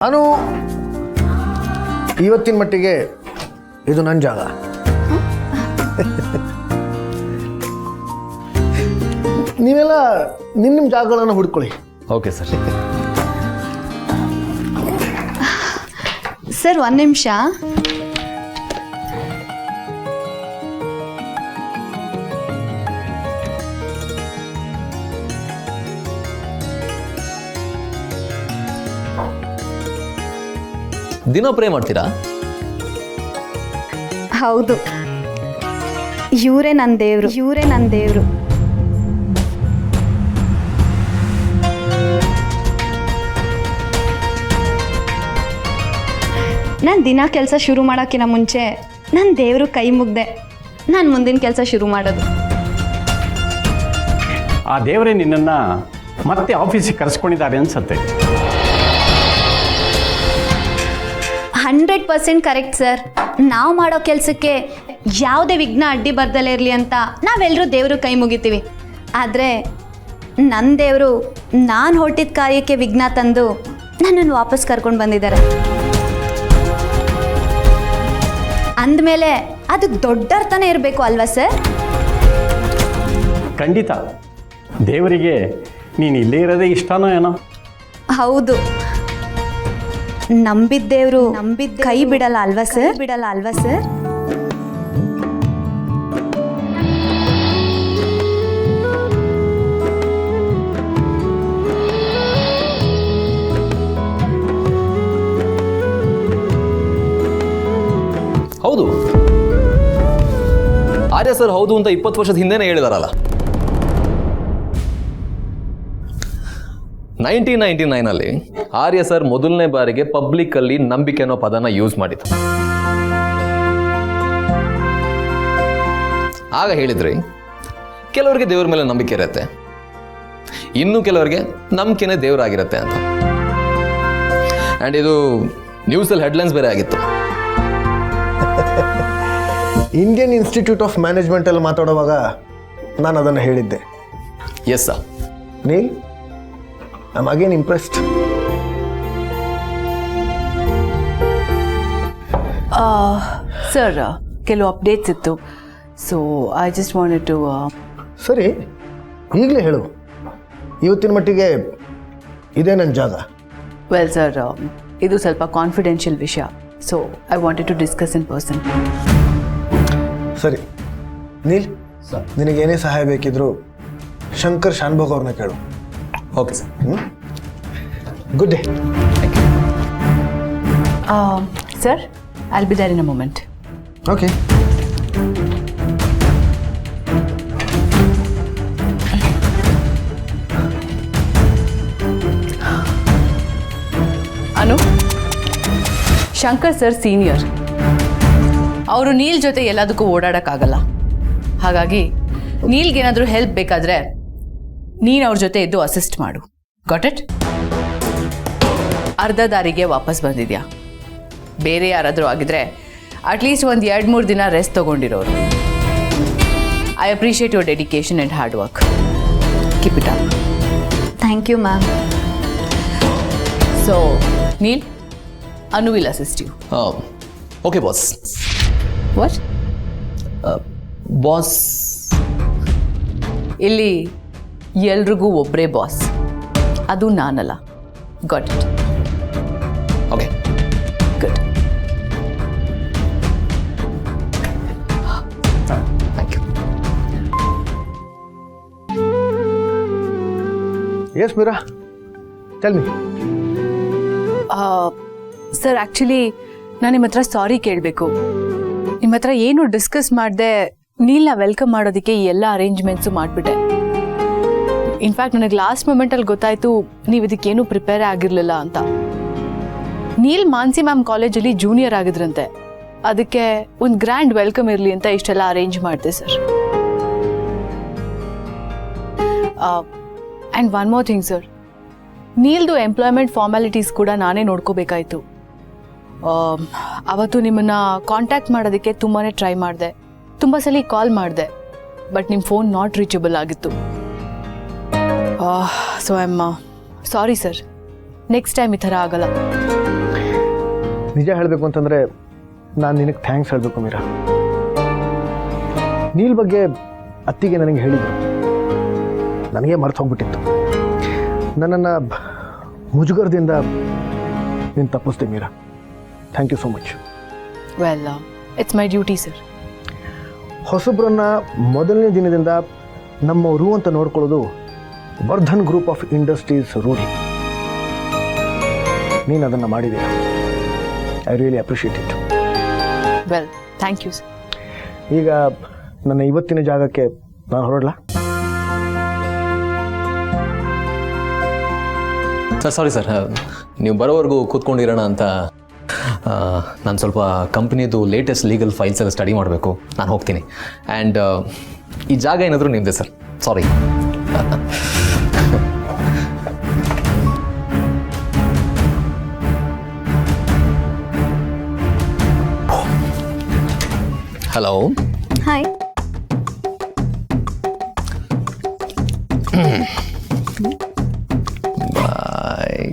ನಾನು ಇವತ್ತಿನ ಮಟ್ಟಿಗೆ ಇದು ನನ್ನ ಜಾಗ. ನೀವೆಲ್ಲ ನಿಮ್ಮ ಜಾಗಗಳನ್ನು ಹುಡ್ಕೊಳ್ಳಿ. Okay sir. ಸರ್ ಒಂದು ನಿಮಿಷ. ದಿನ ಪ್ರೇ ಮಾಡ್ತೀರಾ? ಹೌದು, ಇವರೇ ನನ್ನ ದೇವರು. ನಾನು ದಿನ ಕೆಲಸ ಶುರು ಮಾಡೋಕ್ಕಿಂತ ಮುಂಚೆ ನನ್ನ ದೇವರು ಕೈ ಮುಗ್ದೆ ನಾನು ಮುಂದಿನ ಕೆಲಸ ಶುರು ಮಾಡೋದು. ಆ ದೇವರೇ ನಿನ್ನನ್ನು ಮತ್ತೆ ಆಫೀಸಿಗೆ ಕರೆಸ್ಕೊಂಡಿದ್ದಾರೆ ಅನ್ಸುತ್ತೆ. 100% ಕರೆಕ್ಟ್ ಸರ್. ನಾವು ಮಾಡೋ ಕೆಲಸಕ್ಕೆ ಯಾವುದೇ ವಿಘ್ನ ಅಡ್ಡಿ ಬರ್ದಲೇ ಇರಲಿ ಅಂತ ನಾವೆಲ್ಲರೂ ದೇವರು ಕೈ ಮುಗಿತೀವಿ. ಆದರೆ ನನ್ನ ದೇವರು ನಾನು ಹೊರಟಿದ್ದ ಕಾರ್ಯಕ್ಕೆ ವಿಘ್ನ ತಂದು ನನ್ನನ್ನು ವಾಪಸ್ ಕರ್ಕೊಂಡು ಬಂದಿದ್ದಾರೆ. ಅಂದಮೇಲೆ ಅದು ದೊಡ್ಡ ಅರ್ಥನೇ ಇರಬೇಕು ಅಲ್ವಾ ಸರ್? ಖಂಡಿತ. ದೇವರಿಗೆ ನೀನು ಇಲ್ಲೇ ಇರೋದೇ ಇಷ್ಟನೋ ಏನೋ. ಹೌದು, ನಂಬಿದ್ದೇವ್ರು ಕೈ ಬಿಡಲ್ಲ ಅಲ್ವಾ ಸರ್? ಹೌದು, ಆರ್ಯ ಸರ್ ಹೌದು ಅಂತ 20 ವರ್ಷದ ಹಿಂದೆನೇ ಹೇಳಿದಾರಲ್ಲ. 1999 ಆರ್ಯ ಸರ್ ಮೊದಲನೇ ಬಾರಿಗೆ ಪಬ್ಲಿಕ್ ಅಲ್ಲಿ ನಂಬಿಕೆ ಅನ್ನೋ ಪದನ ಯೂಸ್ ಮಾಡಿದ್ರು. ಆಗ ಹೇಳಿದ್ರಿ, ಕೆಲವರಿಗೆ ದೇವ್ರ ಮೇಲೆ ನಂಬಿಕೆ ಇರುತ್ತೆ, ಇನ್ನು ಕೆಲವರಿಗೆ ನಂಬಿಕೆನೇ ದೇವರಾಗಿರುತ್ತೆ ಅಂತ. ಆ್ಯಂಡ್ ಇದು ನ್ಯೂಸಲ್ಲಿ ಹೆಡ್ಲೈನ್ಸ್ ಬೇರೆ ಆಗಿತ್ತು. ಇಂಡಿಯನ್ ಇನ್ಸ್ಟಿಟ್ಯೂಟ್ ಆಫ್ ಮ್ಯಾನೇಜ್ಮೆಂಟಲ್ಲಿ ಮಾತಾಡುವಾಗ ನಾನು ಅದನ್ನು ಹೇಳಿದ್ದೆ. Yes sir. Neel, I am again impressed. Sir, ಕೆಲವು ಅಪ್ಡೇಟ್ಸ್ ಇತ್ತು. So I just wanted to. ಸರಿ, ಈಗಲೇ ಹೇಳು. ಇವತ್ತಿನ ಮಟ್ಟಿಗೆ ಇದೇ ನನ್ನ ಜಾಗ. ವೆಲ್ ಸರ್, ಇದು ಸ್ವಲ್ಪ ಕಾನ್ಫಿಡೆನ್ಷಿಯಲ್ ವಿಷಯ. So I wanted to discuss in person. ಸರಿ ನೀಲ್, ನಿನಗೇನೇ ಸಹಾಯ ಬೇಕಿದ್ರು ಶಂಕರ್ ಶಾನ್ಭೋಗ್ ಅವ್ರನ್ನ ಕೇಳು. Okay sir. Good day. Sir, I will be there in a moment. Okay. Anu, Shankar sir senior. ಅವರು ನೀಲ್ ಜೊತೆ ಎಲ್ಲದಕ್ಕೂ ಓಡಾಡೋಕ್ಕಾಗಲ್ಲ. ಹಾಗಾಗಿ ನೀಲ್ಗೇನಾದರೂ ಹೆಲ್ಪ್ ಬೇಕಾದರೆ ನೀನು ಅವ್ರ ಜೊತೆ ಇದ್ದು ಅಸಿಸ್ಟ್ ಮಾಡು. Got it? ಅರ್ಧ ದಾರಿಗೆ ವಾಪಸ್ ಬಂದಿದ್ಯಾ. ಬೇರೆ ಯಾರಾದರೂ ಆಗಿದ್ರೆ ಅಟ್ಲೀಸ್ಟ್ ಒಂದು 2-3 ದಿನ ರೆಸ್ಟ್ ತೊಗೊಂಡಿರೋರು. I appreciate your dedication and hard work. Keep it up. Thank you ma'am. So Neel, Anu will assist you. Okay boss. What? Boss, ಇಲ್ಲಿ ಎಲ್ರಿಗೂ ಒಬ್ಬರೇ ಬಾಸ್, ಅದು ನಾನಲ್ಲ. Got it? Okay, good. Thank you. Yes Meera, tell me. Sir, actually ನಾನು ನಿಮ್ಮ ಹತ್ರ ಸಾರಿ ಕೇಳಬೇಕು. ನಿಮ್ಮ ಹತ್ರ ಏನು ಡಿಸ್ಕಸ್ ಮಾಡಿದೆ, ನೀಲ್ನ ವೆಲ್ಕಮ್ ಮಾಡೋದಕ್ಕೆ ಈ ಎಲ್ಲ ಅರೇಂಜ್ಮೆಂಟ್ಸು ಮಾಡಿಬಿಟ್ಟೆ. ಇನ್ಫ್ಯಾಕ್ಟ್ ನನಗೆ ಲಾಸ್ಟ್ ಮೂಮೆಂಟಲ್ಲಿ ಗೊತ್ತಾಯಿತು ನೀವು ಇದಕ್ಕೇನು ಪ್ರಿಪೇರೇ ಆಗಿರಲಿಲ್ಲ ಅಂತ. ನೀಲ್ ಮಾನ್ಸಿ ಮ್ಯಾಮ್ ಕಾಲೇಜಲ್ಲಿ ಜೂನಿಯರ್ ಆಗಿದ್ರಂತೆ. ಅದಕ್ಕೆ ಒಂದು ಗ್ರ್ಯಾಂಡ್ ವೆಲ್ಕಮ್ ಇರಲಿ ಅಂತ ಇಷ್ಟೆಲ್ಲ ಅರೇಂಜ್ ಮಾಡಿದೆ sir. And one more thing sir, ನೀಲ್ದು ಎಂಪ್ಲಾಯ್ಮೆಂಟ್ ಫಾರ್ಮ್ಯಾಲಿಟೀಸ್ ಕೂಡ ನಾನೇ ನೋಡ್ಕೋಬೇಕಾಯಿತು. ಅವತ್ತು ನಿಮ್ಮನ್ನು ಕಾಂಟ್ಯಾಕ್ಟ್ ಮಾಡೋದಕ್ಕೆ ತುಂಬಾ ಟ್ರೈ ಮಾಡಿದೆ, ತುಂಬ ಸಲ ಕಾಲ್ ಮಾಡಿದೆ, ಬಟ್ ನಿಮ್ಮ ಫೋನ್ ನಾಟ್ ರೀಚಬಲ್ ಆಗಿತ್ತು. So I am sorry sir. Next time ಈ ಥರ ಆಗಲ್ಲ. ನಿಜ ಹೇಳಬೇಕು ಅಂತಂದರೆ ನಾನು ನಿನಗೆ ಥ್ಯಾಂಕ್ಸ್ ಹೇಳಬೇಕು ಮೀರಾ. ನೀಲ್ ಬಗ್ಗೆ ಅತ್ತಿಗೆ ನನಗೆ ಹೇಳಿದರು, ನನಗೆ ಮರ್ತು ಹೋಗ್ಬಿಟ್ಟಿತ್ತು. ನನ್ನನ್ನು ಮುಜುಗರದಿಂದ ನೀನು ತಪ್ಪಿಸ್ದೆ Meera. Thank you so much. Well, it's my duty sir. ಹೊಸಬ್ರನ್ನ ಮೊದಲನೇ ದಿನದಿಂದ ನಮ್ಮವರು ಅಂತ ನೋಡ್ಕೊಳ್ಳೋದು ವರ್ಧನ್ ಗ್ರೂಪ್ ಆಫ್ ಇಂಡಸ್ಟ್ರೀಸ್ ರೂಢಿ. ನೀನು ಅದನ್ನು ಮಾಡಿದೀಯ. I really appreciate it. Well, thank you sir. ಈಗ ನನ್ನ ಇವತ್ತಿನ ಜಾಗಕ್ಕೆ ನಾನು ಹೊರಡ್ಲಾ? ಸರ್ ಸಾರಿ ಸರ್, ನೀವು ಬರೋವರೆಗೂ ಕೂತ್ಕೊಂಡಿರೋಣ ಅಂತ ನಾನು ಸ್ವಲ್ಪ ಕಂಪ್ನಿದು ಲೇಟೆಸ್ಟ್ ಲೀಗಲ್ ಫೈಲ್ಸ್ ಎಲ್ಲ ಸ್ಟಡಿ ಮಾಡಬೇಕು. ನಾನು ಹೋಗ್ತೀನಿ. ಆ್ಯಂಡ್ ಈ ಜಾಗ ಏನಾದರೂ ನಿಮ್ಮದೇ sir. Sorry. Hello. Hi. Bye.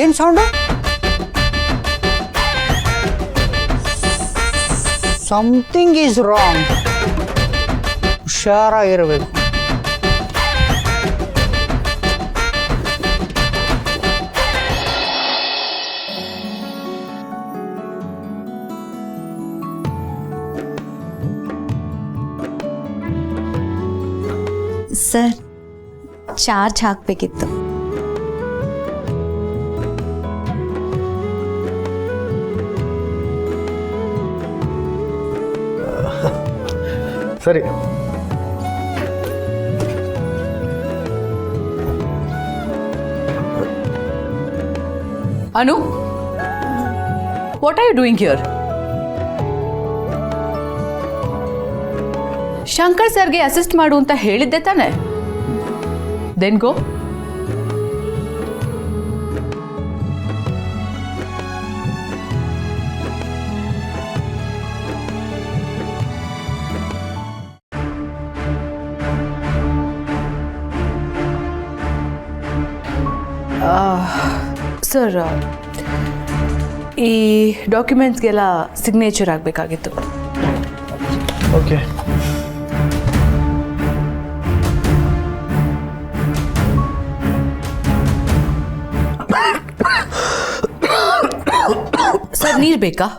ಏನು ಸೌಂಡು? Something is wrong. ಹುಷಾರಾಗಿರಬೇಕು. ಸರ್, ಚಾರ್ಜ್ ಹಾಕಬೇಕಿತ್ತು. ಸರಿ. Anu, what are you doing here? Shankar ಸರ್ಗೆ ಅಸಿಸ್ಟ್ ಮಾಡು ಅಂತ ಹೇಳಿದ್ದೆ ತಾನೆ? Then go. ಸರ್, ಈ ಡಾಕ್ಯುಮೆಂಟ್ಸ್ಗೆಲ್ಲ ಸಿಗ್ನೇಚರ್ ಆಗಬೇಕಾಗಿತ್ತು. ಓಕೆ. ಸರ್, ನೀರು ಬೇಕಾ?